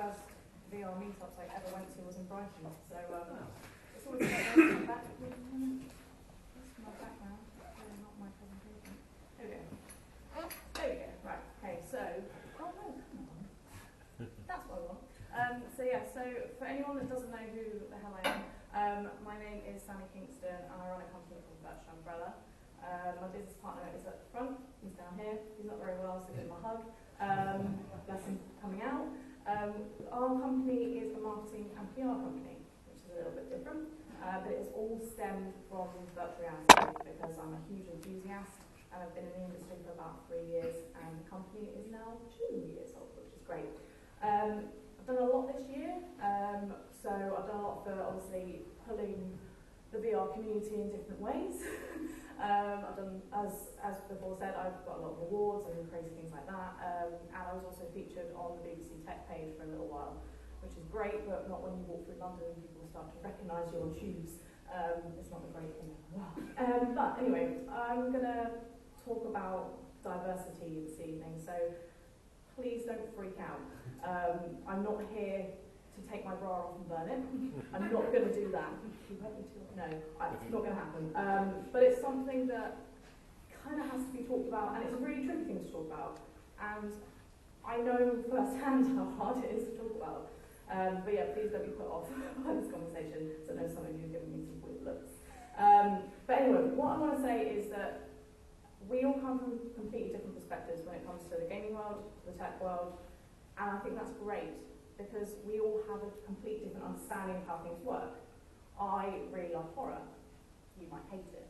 first VR meetups I ever went to was in Brighton, so it's always quite nice to come back. That's my background, not my presentation. There we go. There we go. Right. Okay. So, oh no, come on. That's what I want. So yeah. So for anyone that doesn't know who the hell I am, my name is Kingston, and I run a company called Virtual Umbrella. My business partner is at the front. He's down here. He's not very well, so give him a hug. Bless him coming out. Our company is a marketing and PR company, which is a little bit different, but it is all stemmed from virtual reality because I'm a huge enthusiast and I've been in the industry for about 3 years, and the company is now 2 years old, which is great. I've done a lot this year, so I've done a lot for obviously pulling the VR community in different ways. I've done, as before said, I've got a lot of awards and crazy things like that, and I was also featured on the BBC Tech page for a little while, which is great, but not when you walk through London and people start to recognise you on tubes. It's not a great thing. But anyway, I'm going to talk about diversity this evening, so please don't freak out. I'm not here to take my bra off and burn it. I'm not going to do that. No, it's not going to happen. But it's something that kind of has to be talked about, and it's a really tricky thing to talk about. And I know firsthand how hard it is to talk about. But yeah, please don't be put off by this conversation. So I know some of you are giving me some weird looks. But anyway, what I want to say is that we all come from completely different perspectives when it comes to the gaming world, the tech world, and I think that's great because we all have a completely different understanding of how things work. I really love horror. You might hate it.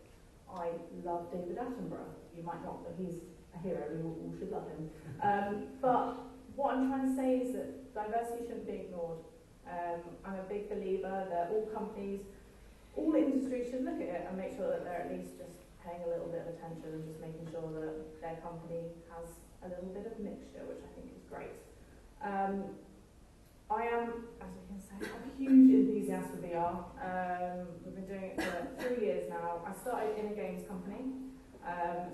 I love David Attenborough. You might not, but he's a hero. We all should love him. But what I'm trying to say is that diversity shouldn't be ignored. I'm a big believer that all companies, all industries should look at it and make sure that they're at least just paying a little bit of attention and just making sure that their company has a little bit of mixture, which I think is great. I am, as you can say, a huge enthusiast for VR. We've been doing it for 3 years now. I started in a games company,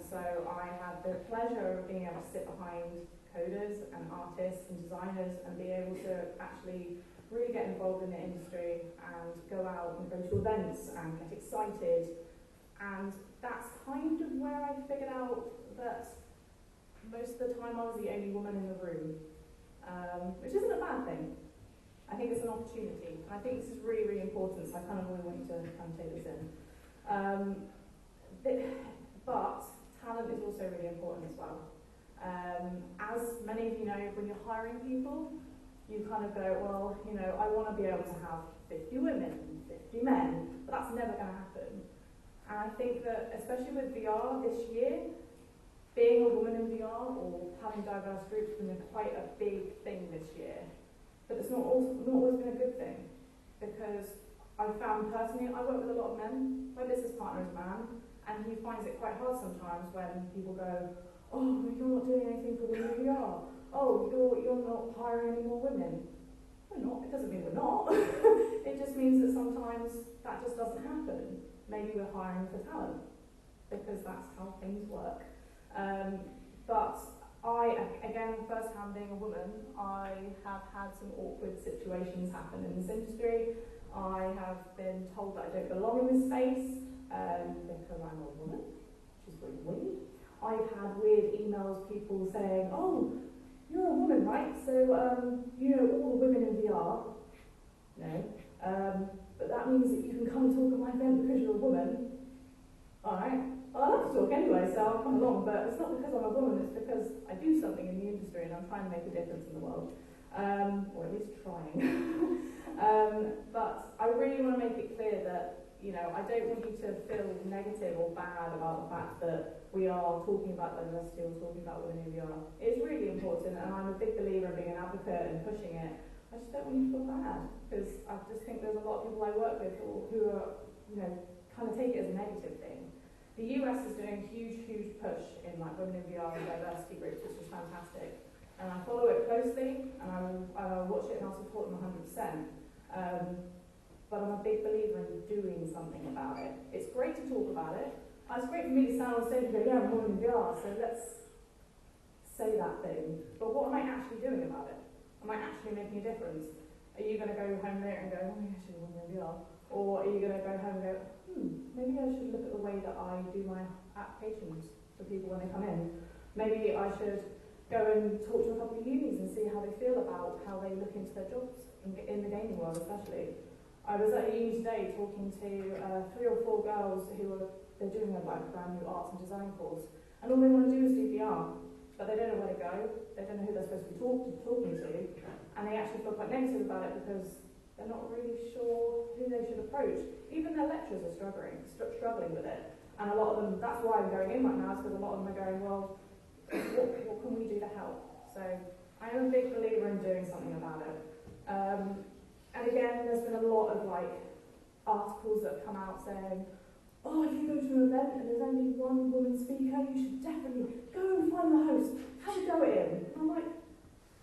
so I had the pleasure of being able to sit behind coders and artists and designers and be able to actually really get involved in the industry and go out and go to events and get excited. And that's kind of where I figured out that most of the time I was the only woman in the room, which isn't a bad thing. I think it's an opportunity. I think this is really, really important, so I kind of really want you to kind of take this in. But talent is also really important as well. As many of you know, when you're hiring people, you kind of go, well, you know, I want to be able to have 50 women and 50 men, but that's never going to happen. And I think that, especially with VR this year, being a woman in VR or having diverse groups has been quite a big thing this year. But it's not always been a good thing, because I found personally, I work with a lot of men. My business partner is a man, and he finds it quite hard sometimes when people go, oh, you're not doing anything for women in VR. Oh, you're not hiring any more women. We're not. It doesn't mean we're not. It just means that sometimes that just doesn't happen. Maybe we're hiring for talent, because that's how things work. But I, again, first-hand being a woman, I have had some awkward situations happen in this industry. I have been told that I don't belong in this space because I'm a woman, which is really weird. I've had weird emails, people saying, oh, you're a woman, right? So, you know all the women in VR. No. But that means that you can come and talk at my event because you're a woman. Alright. Well, I love to talk anyway, so I'll come along, but it's not because I'm a woman, it's because I do something in the industry and I'm trying to make a difference in the world. Or at least trying. But I really want to make it clear that, you know, I don't want you to feel negative or bad about the fact that we are talking about diversity or talking about women in VR. It's really important, and I'm a big believer in being an advocate and pushing it. I just don't want you to feel bad, because I just think there's a lot of people I work with who are, you know, kind of take it as a negative thing. The US is doing a huge, huge push in like women in VR and diversity groups, which is fantastic. And I follow it closely, and I watch it and I'll support them 100%. But I'm a big believer in doing something about it. It's great to talk about it. It's great for me to stand on stage and go, yeah, I'm a woman in VR, so let's say that thing. But what am I actually doing about it? Am I actually making a difference? Are you going to go home later and go, oh, maybe I should have won the VR? Or are you going to go home and go, maybe I should look at the way that I do my applications for people when they come in. Maybe I should go and talk to a couple of unis and see how they feel about how they look into their jobs in the gaming world especially. I was at a uni today talking to 3 or 4 girls who they're doing a brand new arts and design course, and all they want to do is do VR, but they don't know where to go, they don't know who they're supposed to be talking to, and they actually feel quite negative about it because they're not really sure who they should approach. Even their lecturers are struggling with it, and a lot of them, that's why I'm going in right now, is because a lot of them are going, well, what can we do to help? So I am a big believer in doing something about it. And again, there's been a lot of articles that have come out saying, oh, if you go to an event and there's only one woman speaker, you should definitely go and find the host, have a go at him. And I'm like,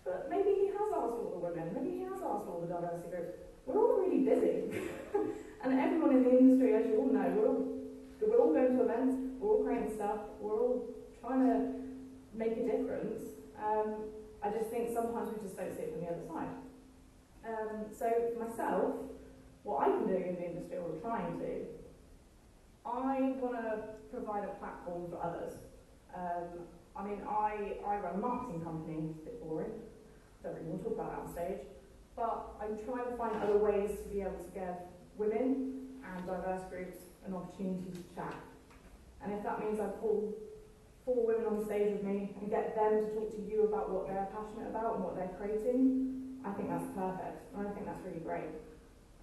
but maybe he has asked all the women, maybe he has asked all the diversity groups. We're all really busy. And everyone in the industry, as you all know, we're all going to events, we're all creating stuff, we're all trying to make a difference. I just think sometimes we just don't see it from the other side. So for myself, what I've been doing in the industry, or trying to, I want to provide a platform for others. I mean, I run a marketing company, it's a bit boring, don't really want to talk about that on stage, but I'm trying to find other ways to be able to give women and diverse groups an opportunity to chat. And if that means I pull 4 women on stage with me and get them to talk to you about what they're passionate about and what they're creating, I think that's perfect, and I think that's really great.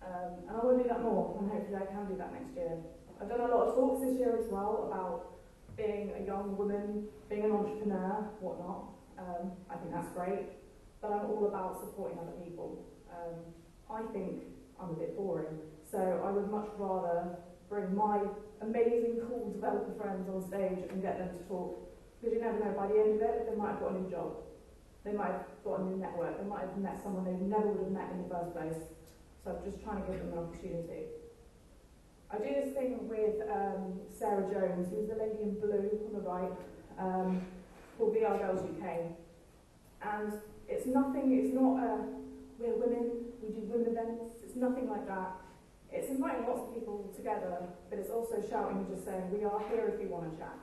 And I want to do that more, and hopefully I can do that next year. I've done a lot of talks this year as well about being a young woman, being an entrepreneur, whatnot. I think that's great, but I'm all about supporting other people. I think I'm a bit boring, so I would much rather bring my amazing, cool developer friends on stage and get them to talk, because you never know, by the end of it, they might have got a new job. They might have got a new network, they might have met someone they never would have met in the first place. So I'm just trying to give them an opportunity. I do this thing with Sarah Jones, who's the lady in blue on the right, called VR Girls UK. And it's not we're women, we do women events, it's nothing like that. It's inviting lots of people together, but it's also shouting and just saying, we are here if you want to chat.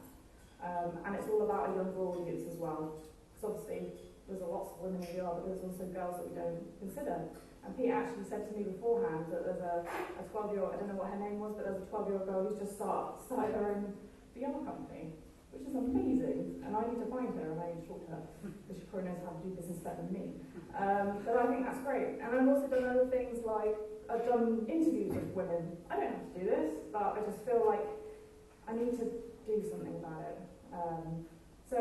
And it's all about a younger audience as well. Because obviously, there's lots of women in VR, but there's also girls that we don't consider. And Pete actually said to me beforehand that there's a 12-year-old, I don't know what her name was, but there's a 12-year-old girl who's just started her own VR company, which is amazing. And I need to find her and I need to talk to her, because she probably knows how to do business better than me. But I think that's great. And I've also done other things like, I've done interviews with women. I don't have to do this, but I just feel like I need to do something about it. So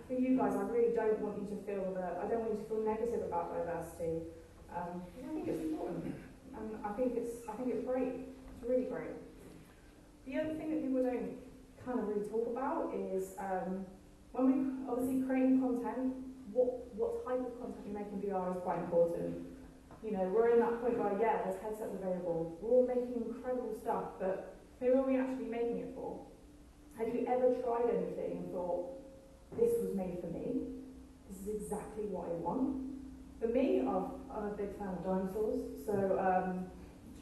for you guys, I really don't want you to feel I don't want you to feel negative about diversity. Because I think it's important, and I think it's great. It's really great. The other thing that people don't kind of really talk about is when we obviously creating content, what type of content we make in VR is quite important. You know, we're in that point where there's headsets available. We're all making incredible stuff, but who are we actually making it for? Have you ever tried anything and thought, this was made for me? This is exactly what I want. For me, I'm a big fan of dinosaurs, so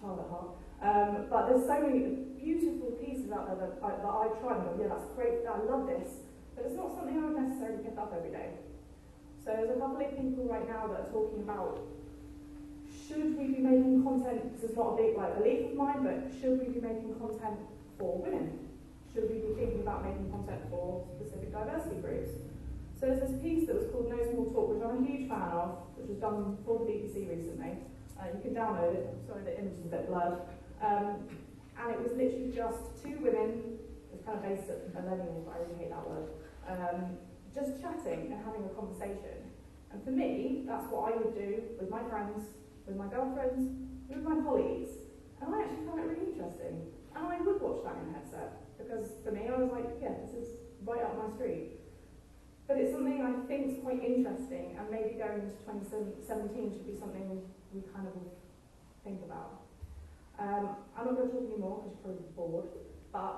child at heart. But there's so many beautiful pieces out there that I try and go, that's great, I love this, but it's not something I would necessarily pick up every day. So there's a couple of people right now that are talking about, should we be making content, this is not a big belief of mine, but should we be making content for women? Should we be thinking about making content for specific diversity groups? So there's this piece that was called No Small Talk, which I'm a huge fan of, which was done for the BBC recently. You can download it, sorry the image is a bit blurred. And it was literally just 2 women, it's kind of based at millennials, but I really hate that word, just chatting and having a conversation. And for me, that's what I would do with my friends, with my girlfriends, with my colleagues. And I actually found it really interesting. And I would watch that in a headset, because for me, I was like, this is right up my street. But it's something I think is quite interesting, and maybe going into 2017 should be something we kind of think about. I'm not going to talk anymore because you're probably bored, but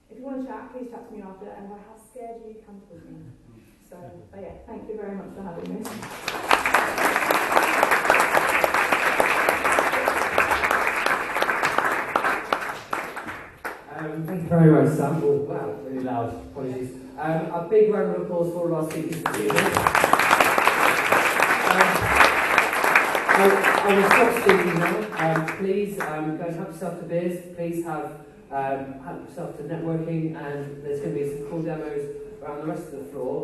if you want to chat, please chat to me after, and if I have scared you, come talk to me. So, thank you very much for having me. loud. Apologies. A big round of applause for all our speakers this evening. I will stop speaking now. Please go and help yourself to beers. Please help yourself to networking, and there's going to be some cool demos around the rest of the floor.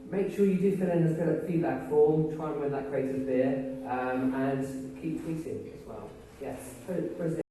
Make sure you do fill in a feedback form, try and win that creative beer, and keep tweeting as well. Yes,